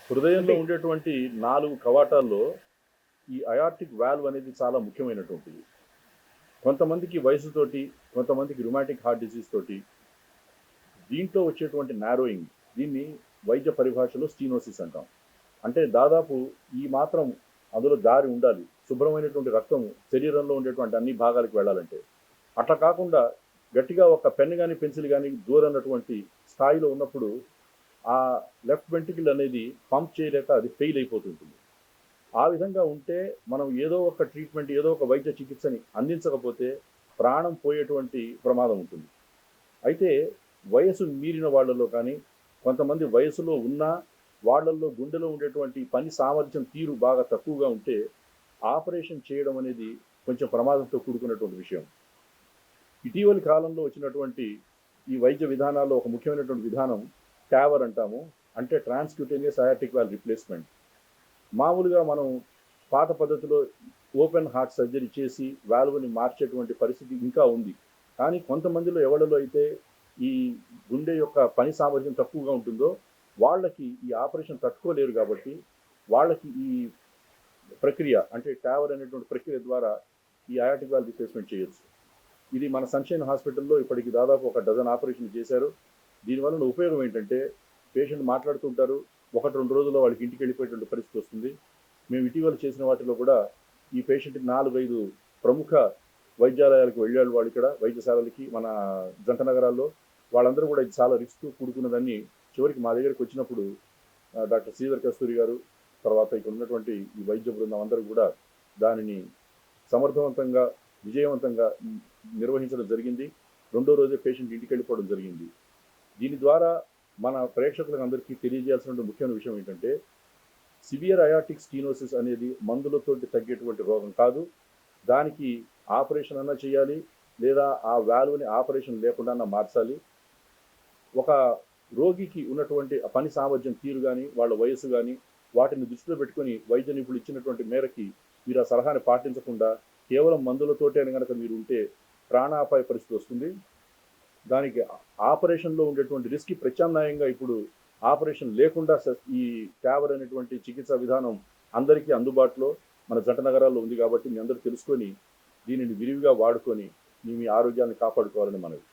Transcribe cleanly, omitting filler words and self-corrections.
హృదయంలో అంటే ఉండేటువంటి 4 కవాటాల్లో ఈ అయార్టిక్ వాల్వ్ అనేది చాలా ముఖ్యమైనటువంటిది. కొంతమందికి వయసుతోటి, కొంతమందికి రుమాటిక్ హార్ట్ డిసీజ్ తోటి దీంట్లో వచ్చేటువంటి నారోయింగ్ దీన్ని వైద్య పరిభాషలో స్టీనోసిస్ అంటాం. అంటే దాదాపు ఈ మాత్రం అందులో దారి ఉండాలి. శుభ్రమైనటువంటి రక్తం శరీరంలో ఉండేటువంటి అన్ని భాగాలకు వెళ్ళాలంటే. అట్లా కాకుండా గట్టిగా ఒక పెన్ గాని, పెన్సిల్ గాని దూరన్నటువంటి స్థాయిలో ఉన్నప్పుడు ఆ లెఫ్ట్ వెంట్రికల్ అనేది పంప్ చేయలేక అది ఫెయిల్ అయిపోతుంటుంది. ఆ విధంగా ఉంటే మనం ఏదో ఒక ట్రీట్మెంట్, ఏదో ఒక వైద్య చికిత్సని అందించకపోతే ప్రాణం పోయేటువంటి ప్రమాదం ఉంటుంది. అయితే వయసు మీరిన వాళ్ళలో కానీ, కొంతమంది వయసులో ఉన్నా వాళ్ళల్లో గుండెలో ఉండేటువంటి పని సామర్థ్యం తీరు బాగా తక్కువగా ఉంటే ఆపరేషన్ చేయడం అనేది కొంచెం ప్రమాదంతో కూడుకున్నటువంటి విషయం. ఇటీవలి కాలంలో వచ్చినటువంటి ఈ వైద్య విధానాల్లో ఒక ముఖ్యమైనటువంటి విధానం ట్యావర్ అంటాము. అంటే ట్రాన్స్క్యూటేనియస్ అయాటిక్ వాల్వ్ రిప్లేస్మెంట్. మామూలుగా మనం పాత పద్ధతిలో ఓపెన్ హార్ట్ సర్జరీ చేసి వాల్వ్ని మార్చేటువంటి పరిస్థితి ఇంకా ఉంది. కానీ కొంతమందిలో ఎవరిలో అయితే ఈ గుండె యొక్క పని సామర్థ్యం తక్కువగా ఉంటుందో వాళ్ళకి ఈ ఆపరేషన్ తట్టుకోలేరు కాబట్టి వాళ్ళకి ఈ ప్రక్రియ అంటే ట్యావర్ అనేటువంటి ప్రక్రియ ద్వారా ఈ అయాటిక్ వాల్వ్ రిప్లేస్మెంట్ చేయొచ్చు. ఇది మన సన్షైన్ హాస్పిటల్లో ఇప్పటికి దాదాపు ఒక డజన్ ఆపరేషన్ చేశారు. దీనివల్ల ఉపయోగం ఏంటంటే పేషెంట్ మాట్లాడుతుంటారు, 1-2 రోజుల్లో వాళ్ళకి ఇంటికి వెళ్ళిపోయేటువంటి పరిస్థితి వస్తుంది. మేము ఇటీవల చేసిన వాటిలో కూడా ఈ పేషెంట్కి 4-5 ప్రముఖ వైద్యాలయాలకు వెళ్ళాడు వాళ్ళు, ఇక్కడ వైద్యశాలలకి మన జంట నగరాల్లో. వాళ్ళందరూ కూడా ఇది చాలా రిస్క్ కూడుకున్నదని చివరికి మా దగ్గరికి వచ్చినప్పుడు డాక్టర్ శ్రీధర్ కస్తూరి గారు, తర్వాత ఇక్కడ ఉన్నటువంటి ఈ వైద్య బృందం అందరూ కూడా దానిని సమర్థవంతంగా విజయవంతంగా నిర్వహించడం జరిగింది. రెండో రోజే పేషెంట్ ఇంటికి వెళ్ళిపోవడం జరిగింది. దీని ద్వారా మన ప్రేక్షకులకు అందరికీ తెలియజేయాల్సిన ముఖ్యమైన విషయం ఏంటంటే సివియర్ అయాటిక్ స్టీనోసిస్ అనేది మందులతోటి తగ్గేటువంటి రోగం కాదు. దానికి ఆపరేషన్ అన్నా చేయాలి, లేదా ఆ వాల్వ్ని ఆపరేషన్ లేకుండా మార్చాలి. ఒక రోగికి ఉన్నటువంటి పని సామర్థ్యం తీరు కానీ, వాళ్ళ వయసు కానీ వాటిని దృష్టిలో పెట్టుకొని వైద్య నిపుణులు ఇచ్చినటువంటి మేరకి మీరు ఆ సలహాని పాటించకుండా కేవలం మందులతోటే కనుక మీరు ఉంటే ప్రాణాపాయ పరిస్థితి వస్తుంది. దానికి ఆపరేషన్లో ఉండేటువంటి రిస్క్ ప్రత్యామ్నాయంగా ఇప్పుడు ఆపరేషన్ లేకుండా ఈ ట్యావర్ అనేటువంటి చికిత్సా విధానం అందరికీ అందుబాటులో మన జంట నగరాల్లో ఉంది కాబట్టి మీ అందరూ తెలుసుకొని దీనిని విరివిగా వాడుకొని మీ ఆరోగ్యాన్ని కాపాడుకోవాలని మనవి.